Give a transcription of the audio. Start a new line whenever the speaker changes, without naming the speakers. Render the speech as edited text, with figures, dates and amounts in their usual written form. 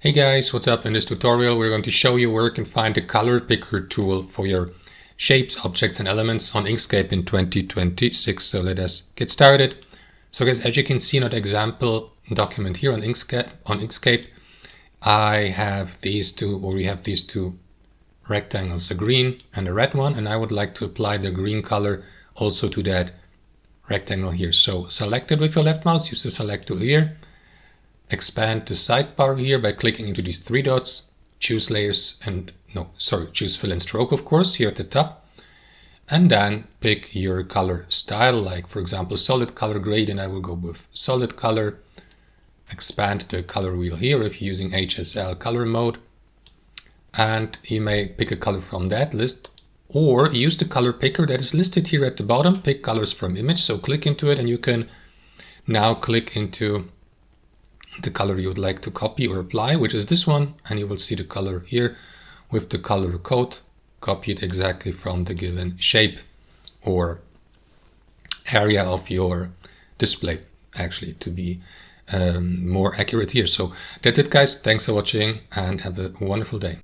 Hey guys, what's up? In this tutorial we're going to show you where you can find the color picker tool for your shapes, objects and elements on Inkscape in 2026. So let us get started. So guys, as you can see in the example document here on Inkscape, we have these two rectangles, a green and a red one, and I would like to apply the green color also to that rectangle here. So select it with your left mouse, use the select tool here. Expand the sidebar here by clicking into these three dots, choose choose fill and stroke, of course, here at the top, and then pick your color style, like for example solid color gradient. I will go with solid color. Expand the color wheel here if you're using HSL color mode, and you may pick a color from that list or use the color picker that is listed here at the bottom. Pick colors from image, so click into it and you can now click into the color you would like to copy or apply, which is this one, and you will see the color here with the color code. Copy it exactly from the given shape or area of your display, actually, to be more accurate here. So that's it guys, thanks for watching and have a wonderful day.